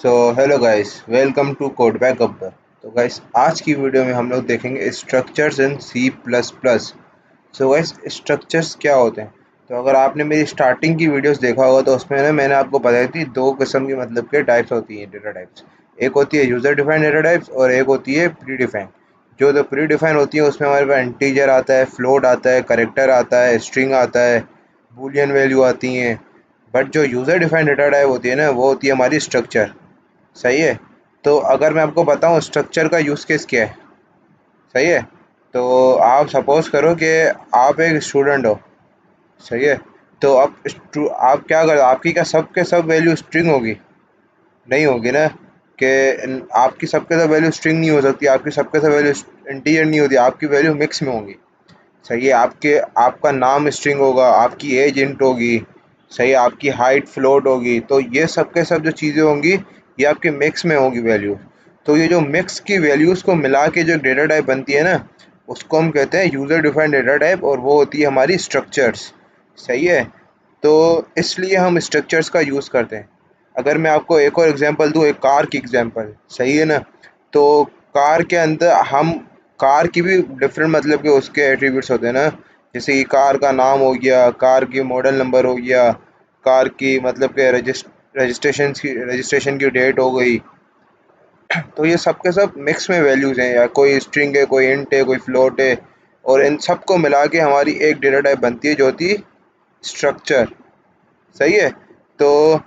So hello guys, welcome to code back अब्बर। तो guys, आज की वीडियो में हम लोग देखेंगे structures in C plus plus. So guys, structures क्या होते हैं? तो अगर आपने मेरी स्टार्टिंग की वीडियोस देखा होगा तो उसमें ना मैंने आपको बताई थी दो किस्म की मतलब के टाइप्स होती हैं, डेटा टाइप्स। एक होती है यूज़र डिफाइंड डेटा टाइप्स और एक होती है प्री डिफाइंड। जो प्री डिफाइंड होती है उसमें हमारे पास इंटीजर आता है, फ्लोट आता है, करेक्टर आता है, स्ट्रिंग आता है, बूलियन वैल्यू आती हैं। बट जो यूज़र डिफाइंड डेटा टाइप होती है ना, वो होती है हमारी स्ट्रक्चर। सही है। तो अगर मैं आपको बताऊं स्ट्रक्चर का यूज़ केस क्या है। सही है। तो आप सपोज करो कि आप एक स्टूडेंट हो। सही है। तो आप क्या कर आपकी क्या सब के सब वैल्यू स्ट्रिंग होगी? नहीं होगी ना। कि आपकी सबके सब वैल्यू स्ट्रिंग नहीं हो सकती, आपकी सबके सब वैल्यू इंटीजर नहीं होती, आपकी वैल्यू मिक्स में होगी। सही है। आपका नाम स्ट्रिंग होगा, आपकी एज इंट होगी। सही है। आपकी हाइट फ्लोट होगी। तो ये सब के सब जो चीज़ें होंगी, ये आपके मिक्स में होगी वैल्यू। तो ये जो मिक्स की वैल्यूज़ को मिला के जो डेटा टाइप बनती है ना, उसको हम कहते हैं यूज़र डिफाइंड डेटा टाइप, और वो होती है हमारी स्ट्रक्चर्स। सही है। तो इसलिए हम स्ट्रक्चर्स का यूज़ करते हैं। अगर मैं आपको एक और एग्जांपल दूँ, एक कार की एग्जांपल। सही है ना। तो कार के अंदर हम कार की भी डिफरेंट मतलब के उसके एट्रीब्यूट्स होते हैं ना। जैसे कि कार का नाम हो गया, कार की मॉडल नंबर हो गया, कार की मतलब के रजिस्ट्रेशन की डेट हो गई। तो ये सब के सब मिक्स में वैल्यूज़ हैं, या कोई स्ट्रिंग है, कोई इंट है, कोई फ्लोट है। और इन सब को मिला के हमारी एक डेटा टाइप बनती है जो होती है स्ट्रक्चर। सही है। तो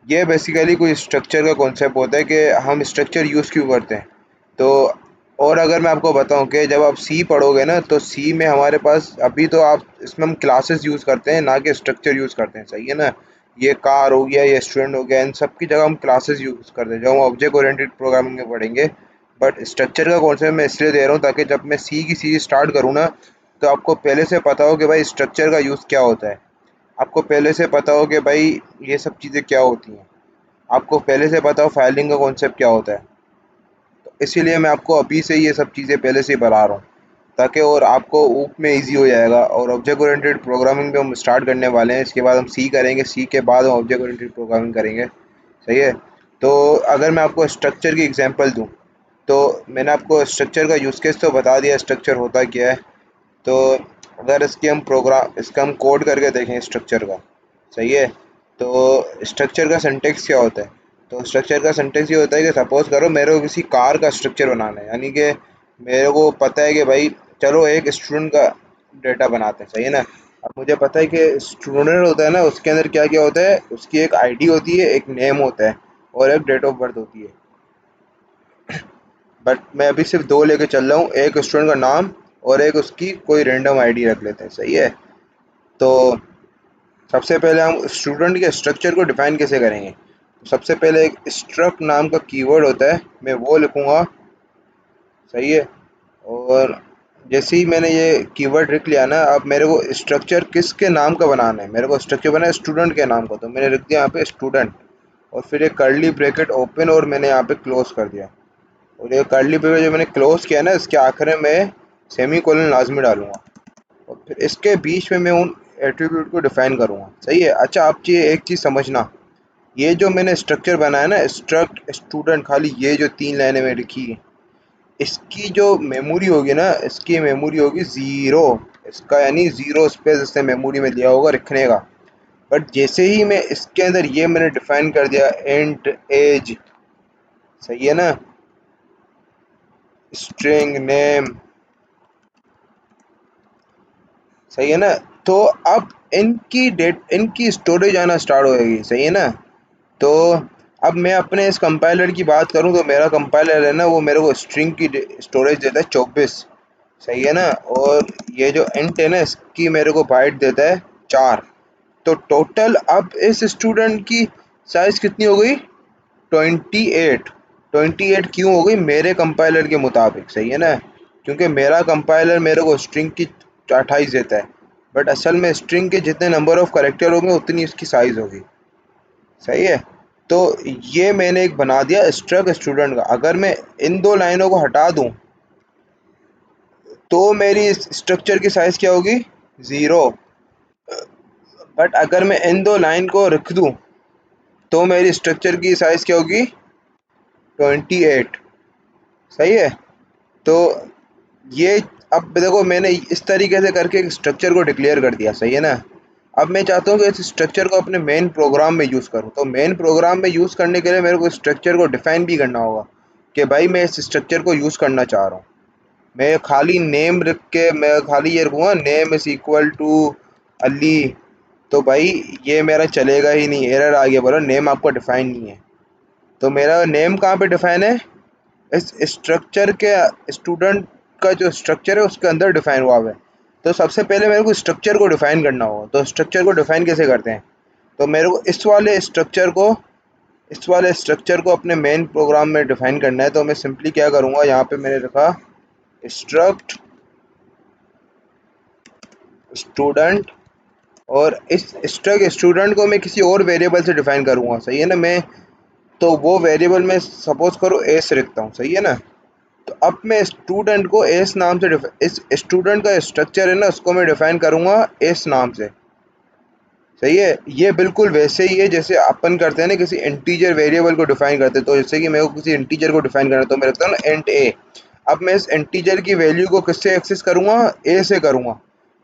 ये बेसिकली कोई स्ट्रक्चर का कॉन्सेप्ट होता है कि हम स्ट्रक्चर यूज़ क्यों करते हैं। तो और अगर मैं आपको बताऊं कि जब आप सी पढ़ोगे ना, तो सी में हमारे पास अभी तो आप इसमें हम क्लासेस यूज़ करते हैं, ना कि स्ट्रक्चर यूज़ करते हैं। सही है ना। ये कार हो गया, ये स्टूडेंट हो गया, इन सब की जगह हम क्लासेस यूज़ करते हैं, जो हम ऑब्जेक्ट ओरिएंटेड प्रोग्रामिंग में पढ़ेंगे। बट स्ट्रक्चर का कॉन्सेप्ट मैं इसलिए दे रहा हूँ ताकि जब मैं सी की सीरीज स्टार्ट करूँ ना, तो आपको पहले से पता हो कि भाई स्ट्रक्चर का यूज़ क्या होता है। आपको पहले से पता हो कि भाई ये सब चीज़ें क्या होती हैं। आपको पहले से पता हो फाइलिंग का कॉन्सेप्ट क्या होता है। तो इसीलिए मैं आपको अभी से ये सब चीज़ें पहले से ही बता रहा हूँ, ताकि और आपको ऊप में इजी हो जाएगा। और ऑब्जेक्ट ओरिएंटेड प्रोग्रामिंग पे हम स्टार्ट करने वाले हैं, इसके बाद हम सी करेंगे, सी के बाद हम ऑब्जेक्ट ओरिएंटेड प्रोग्रामिंग करेंगे। सही है। तो अगर मैं आपको स्ट्रक्चर की एग्जांपल दूं, तो मैंने आपको स्ट्रक्चर का यूज़ केस तो बता दिया, स्ट्रक्चर होता क्या है। तो अगर इसका हम कोड करके देखें स्ट्रक्चर का। सही है। तो स्ट्रक्चर का सिंटेक्स क्या होता है? तो स्ट्रक्चर का सिंटेक्स ये होता है कि सपोज करो मेरे को किसी कार का स्ट्रक्चर बनाना है, यानी कि मेरे को पता है कि भाई चलो एक स्टूडेंट का डेटा बनाते हैं। सही है ना। अब मुझे पता है कि स्टूडेंट होता है ना, उसके अंदर क्या क्या होता है, उसकी एक आईडी होती है, एक नेम होता है, और एक डेट ऑफ बर्थ होती है। बट मैं अभी सिर्फ दो लेके चल रहा हूँ, एक स्टूडेंट का नाम और एक उसकी कोई रैंडम आईडी रख लेते हैं। सही है। तो सबसे पहले हम स्टूडेंट के स्ट्रक्चर को डिफाइन कैसे करेंगे। तो सबसे पहले एक स्ट्रक्ट नाम का कीवर्ड होता है, मैं वो लिखूंगा। सही है। और जैसे ही मैंने ये कीवर्ड लिख लिया ना, अब मेरे को स्ट्रक्चर किसके नाम का बनाना है, मेरे को स्ट्रक्चर बनाना है स्टूडेंट के नाम का। तो मैंने लिख दिया यहाँ पे स्टूडेंट, और फिर एक कर्ली ब्रैकेट ओपन, और मैंने यहाँ पे क्लोज कर दिया। और ये कर्ली ब्रैकेट जो मैंने क्लोज किया ना, इसके आखिर में मैं सेमी कोलन लाजमी डालूंगा, और फिर इसके बीच में मैं उन एट्रीब्यूट को डिफाइन करूंगा। सही है। अच्छा, आप ये एक चीज़ समझना, ये जो मैंने स्ट्रक्चर बनाया ना स्ट्रक्ट स्टूडेंट, खाली ये जो तीन लाइनें में लिखी है, इसकी जो मेमोरी होगी ना, इसकी मेमोरी होगी ज़ीरो। इसका यानी ज़ीरो स्पेस इसने मेमोरी में दिया होगा रखने का। बट जैसे ही मैं इसके अंदर ये मैंने डिफाइन कर दिया इंट एज, सही है ना, स्ट्रिंग नेम, सही है ना, तो अब इनकी स्टोरेज आना स्टार्ट होएगी। सही है ना। तो अब मैं अपने इस कंपाइलर की बात करूं, तो मेरा कंपाइलर है ना, वो मेरे को स्ट्रिंग की स्टोरेज देता है 24। सही है ना। और ये जो इंट है ना, इसकी मेरे को बाइट देता है 4। तो टोटल अब इस स्टूडेंट की साइज कितनी हो गई? 28। 28 क्यों हो गई? मेरे कंपाइलर के मुताबिक। सही है ना। क्योंकि मेरा कंपाइलर मेरे को स्ट्रिंग की 28 देता है, बट असल में स्ट्रिंग के जितने नंबर ऑफ करेक्टर होंगे उतनी उसकी साइज होगी। सही है। तो ये मैंने एक बना दिया स्ट्रक्ट स्टूडेंट का। अगर मैं इन दो लाइनों को हटा दूं, तो मेरी स्ट्रक्चर की साइज क्या होगी? ज़ीरो। बट अगर मैं इन दो लाइन को रख दूं, तो मेरी स्ट्रक्चर की साइज क्या होगी? 28। सही है। तो ये, अब देखो मैंने इस तरीके से करके एक स्ट्रक्चर को डिक्लेयर कर दिया, सही है ना। अब मैं चाहता हूँ कि इस स्ट्रक्चर को अपने मेन प्रोग्राम में यूज़ करूँ, तो मेन प्रोग्राम में यूज़ करने के लिए मेरे को स्ट्रक्चर को डिफाइन भी करना होगा कि भाई मैं इस स्ट्रक्चर को यूज़ करना चाह रहा हूँ। मैं खाली नेम रख के मैं खाली ये रखूँगा name is equal to Ali, तो भाई ये मेरा चलेगा ही नहीं, एरर आ गया, बोलो नेम आपका डिफाइन नहीं है। तो मेरा नेम कहाँ पे डिफाइन है, इस स्ट्रक्चर के स्टूडेंट का जो स्ट्रक्चर है उसके अंदर डिफाइन हुआ हुआ है। तो सबसे पहले मेरे को स्ट्रक्चर को डिफाइन करना होगा, तो स्ट्रक्चर को डिफाइन कैसे करते हैं, तो मेरे को इस वाले स्ट्रक्चर को अपने मेन प्रोग्राम में डिफाइन करना है। तो मैं सिंपली क्या करूँगा, यहाँ पे मैंने रखा स्ट्रक्ट स्टूडेंट, और इस स्ट्रक्ट स्टूडेंट को मैं किसी और वेरिएबल से डिफाइन करूँगा, सही है ना। मैं तो वो वेरिएबल में सपोज करो एस रखता हूँ, सही है ना। तो अब मैं स्टूडेंट को एस नाम से इस स्टूडेंट का स्ट्रक्चर है ना उसको मैं डिफाइन करूँगा एस नाम से, सही है। ये बिल्कुल वैसे ही है जैसे अपन करते हैं ना, किसी इंटीजर वेरिएबल को डिफाइन करते हैं। तो जैसे कि मेरे को किसी इंटीजर को डिफाइन करना है तो मैं रखता हूँ ना इंट ए। अब मैं इस इंटीजर की वैल्यू को किससे एक्सेस करूँगा, ए से करूँगा।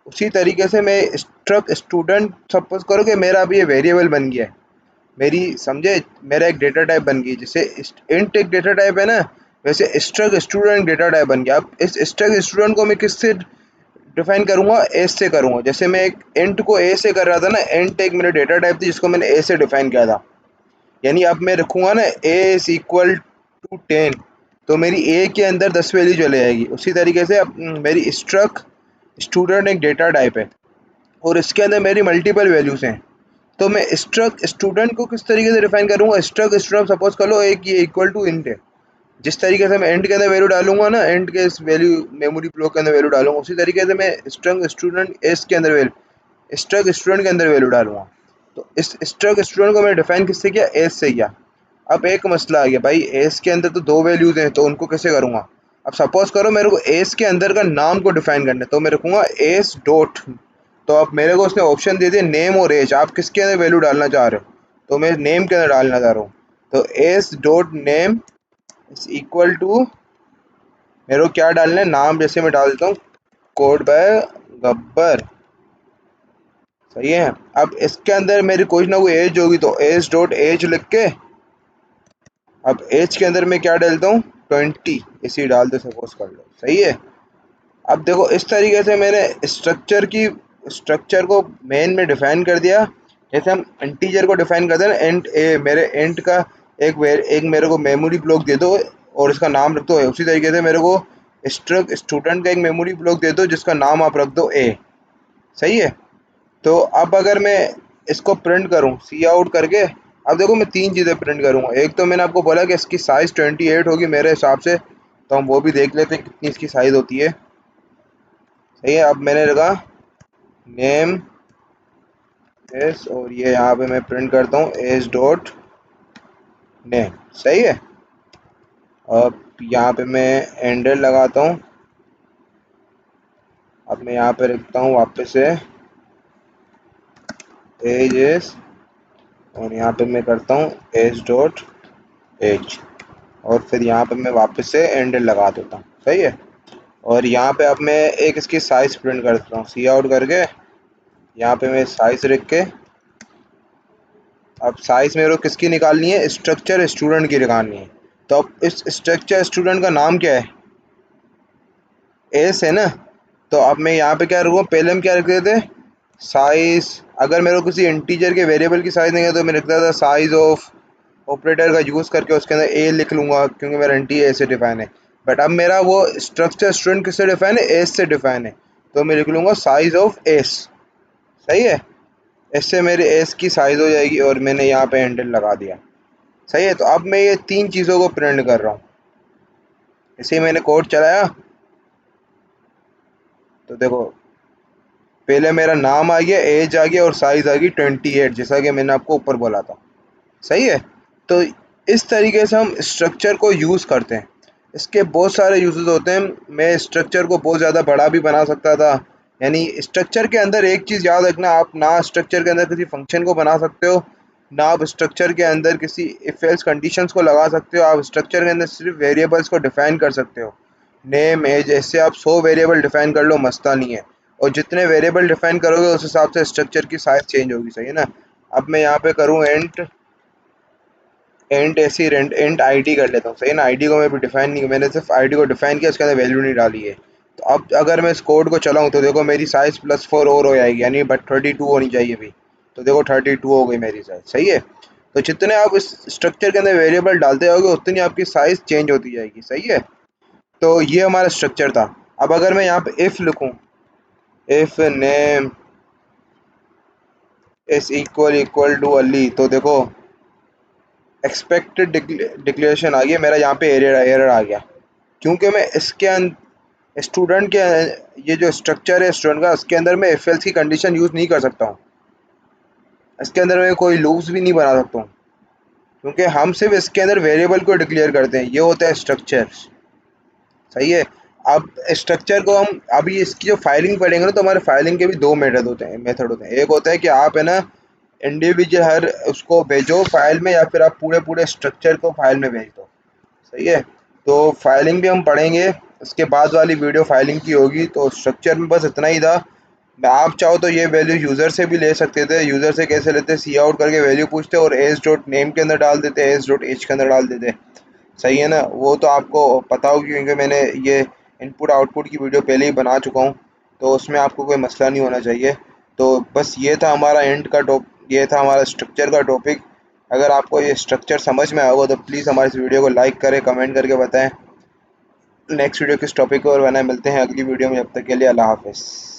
उसी तरीके से मैं स्ट्रक्ट स्टूडेंट, सपोज करो कि मेरा अभी ये वेरिएबल बन गया है, मेरी समझे, मेरा एक डेटा टाइप बन गई, जैसे इंट एक डेटा टाइप है ना, वैसे स्ट्रक्ट स्टूडेंट डेटा टाइप बन गया। अब इस स्ट्रक्ट स्टूडेंट को मैं किससे डिफाइन करूंगा, एस से करूंगा। जैसे मैं एक इंट को ए से कर रहा था ना, इंट एक मेरा डेटा टाइप थी जिसको मैंने ए से डिफाइन किया था। यानी अब मैं रखूंगा ना ए इज इक्वल टू 10, तो मेरी ए के अंदर 10 वैल्यू चले जाएगी। उसी तरीके से अब मेरी स्ट्रक्ट स्टूडेंट एक डेटा टाइप है और इसके अंदर मेरी मल्टीपल वैल्यूज हैं। तो मैं स्ट्रक्ट स्टूडेंट को किस तरीके से डिफाइन करूंगा, स्ट्रक्ट स्टूडेंट सपोज कर लो एक ये इक्वल टू इंट है। जिस तरीके से मैं इंट के अंदर वैल्यू डालूंगा ना, इंट के इस वैल्यू मेमोरी ब्लॉक के अंदर वैल्यू डालूंगा, उसी तरीके से मैं स्ट्रक्ट स्टूडेंट एस के अंदर वैल्यू स्ट्रक्ट स्टूडेंट के अंदर वैल्यू डालूंगा। तो इस स्ट्रक्ट स्टूडेंट को मैंने डिफाइन किससे किया, एस से किया। अब एक मसला आ गया भाई, एस के अंदर तो दो वैल्यूज हैं तो उनको कैसे करूंगा। अब सपोज करो मेरे को एस के अंदर का नाम को डिफाइन करना है, तो मैं रखूंगा एस डॉट। तो अब मेरे को उसने ऑप्शन दे दिया नेम और एज, आप किसके अंदर वैल्यू डालना चाह रहे हो, तो मैं नेम के अंदर डालना चाह रहा हूँ। तो S dot name is equal to, मेरे को क्या डालना है, नाम जैसे मैं डाल देता हूँ कोड बाय गब्बर, सही है। अब इसके अंदर मेरी कोई ना कोई एज होगी तो एज डॉट एज लिख के, अब एज के अंदर मैं क्या डालता हूँ 20, इसी डाल दे सपोज कर लो, सही है। अब देखो इस तरीके से मैंने स्ट्रक्चर को मेन में डिफाइन कर दिया। जैसे हम इंटीजर को डिफाइन करते हैं ना, इंट ए, मेरे इंट का एक मेरे को मेमोरी ब्लॉक दे दो और इसका नाम रख दो ए। उसी तरीके से मेरे को स्ट्रक्ट स्टूडेंट का एक मेमोरी ब्लॉक दे दो जिसका नाम आप रख दो ए, सही है। तो अब अगर मैं इसको प्रिंट करूं सी आउट करके, अब देखो मैं तीन चीज़ें प्रिंट करूंगा। एक तो मैंने आपको बोला कि इसकी साइज़ 28 होगी मेरे हिसाब से, तो हम वो भी देख लेते हैं कितनी इसकी साइज़ होती है, सही है। अब मैंने रखा नेम एस, और ये यहाँ पे मैं प्रिंट करता हूँ एस डॉट नेम, सही है। अब यहाँ पे मैं एंडर लगाता हूँ। अब मैं यहाँ पे रखता हूँ वापस से एज एस, और यहाँ पे मैं करता हूँ एस डॉट एज, और फिर यहाँ पे मैं वापस से एंडर लगा देता हूँ, सही है। और यहाँ पे अब मैं एक इसकी साइज़ प्रिंट कर देता हूँ सी आउट करके, यहाँ पे मैं साइज़ रख के, अब साइज़ मेरे को किसकी निकालनी है, स्ट्रक्चर स्टूडेंट की निकालनी है। तो अब इस स्ट्रक्चर स्टूडेंट का नाम क्या है, एस है ना। तो अब मैं यहाँ पे क्या रखूँगा, पहले हम क्या रख देते थे साइज़। अगर मेरे को किसी इंटीजर के वेरिएबल की साइज़ नहीं है तो मैं लिखता था साइज़ ऑफ ऑपरेटर का यूज़ करके उसके अंदर ए लिख लूँगा क्योंकि मेरा इंटी ए से डिफाइन है। बट अब मेरा वो स्ट्रक्चर स्टूडेंट किससे डिफाइन है, एस से डिफाइन है, तो मैं लिख लूँगा साइज़ ऑफ एस, सही है। इससे मेरे एस की साइज़ हो जाएगी और मैंने यहाँ पे हैंडल लगा दिया, सही है। तो अब मैं ये तीन चीज़ों को प्रिंट कर रहा हूँ। इसे ही मैंने कोड चलाया तो देखो पहले मेरा नाम आ गया, एज आ गया और साइज़ आ गई 28, जैसा कि मैंने आपको ऊपर बोला था, सही है। तो इस तरीके से हम स्ट्रक्चर को यूज़ करते हैं। इसके बहुत सारे यूजेस होते हैं। मैं स्ट्रक्चर को बहुत ज़्यादा बड़ा भी बना सकता था। यानी स्ट्रक्चर के अंदर एक चीज़ याद रखना, आप ना स्ट्रक्चर के अंदर किसी फंक्शन को बना सकते हो, ना आप स्ट्रक्चर के अंदर किसी इफ एल्स कंडीशंस को लगा सकते हो। आप स्ट्रक्चर के अंदर सिर्फ वेरिएबल्स को डिफाइन कर सकते हो, नेम एज, ऐसे आप 100 वेरिएबल डिफाइन कर लो, मसला नहीं है। और जितने वेरिएबल डिफाइन करोगे उस हिसाब से स्ट्रक्चर की साइज चेंज होगी, सही है ना। अब मैं यहाँ पे करूँ एंट एंट ऐसी रेंट एंट आईडी कर लेता हूँ, सही है ना। आईडी को मैं भी डिफाइन नहीं, मैंने सिर्फ आईडी को डिफाइन किया, उसके अंदर वैल्यू नहीं डाली है। तो अब अगर मैं इस कोड को चलाऊँ तो देखो मेरी साइज +4 और हो जाएगी, यानी बट 32 होनी चाहिए अभी। तो देखो 32 हो गई मेरी साइज, सही है। तो जितने आप इस स्ट्रक्चर के अंदर वेरिएबल डालते जाओगे उतनी आपकी साइज चेंज होती जाएगी, सही है। तो ये हमारा स्ट्रक्चर था। अब अगर मैं यहाँ पे इफ लिखूँ, if name is equal to Ali, तो देखो एक्सपेक्टेड डिक्लेरेशन आ गया मेरा, यहाँ पे एरर आ गया, क्योंकि मैं इसके स्टूडेंट के ये जो स्ट्रक्चर है स्टूडेंट का, उसके अंदर मैं इफ एल्स की कंडीशन यूज़ नहीं कर सकता हूँ। इसके अंदर मैं कोई लूप्स भी नहीं बना सकता हूँ, क्योंकि हम सिर्फ इसके अंदर वेरिएबल को डिक्लेयर करते हैं। ये होता है स्ट्रक्चर, सही है। अब स्ट्रक्चर को हम अभी इसकी जो फाइलिंग पढ़ेंगे ना, तो हमारे फाइलिंग के भी दो मेथड होते हैं। एक होता है कि आप है ना इंडिविजुअल हर उसको भेजो फाइल में, या फिर आप पूरे पूरे स्ट्रक्चर को फाइल में भेज दो, सही है। तो फाइलिंग भी हम पढ़ेंगे, उसके बाद वाली वीडियो फाइलिंग की होगी। तो स्ट्रक्चर में बस इतना ही था। आप चाहो तो ये वैल्यू यूज़र से भी ले सकते थे। यूज़र से कैसे लेते, सी आउट करके वैल्यू पूछते और एज डॉट नेम के अंदर डाल देते, एज डॉट एज के अंदर डाल देते, सही है ना। वो तो आपको पता होगी, क्योंकि मैंने ये इनपुट आउटपुट की वीडियो पहले ही बना चुका हूँ, तो उसमें आपको कोई मसला नहीं होना चाहिए। तो बस ये था हमारा ये था हमारा स्ट्रक्चर का टॉपिक। अगर आपको ये स्ट्रक्चर समझ में आया होगा तो प्लीज़ हमारे इस वीडियो को लाइक करें, कमेंट करके बताएं नेक्स्ट वीडियो किस टॉपिक पर बनाए। मिलते हैं अगली वीडियो में, जब तक के लिए अल्लाह हाफ़िज़।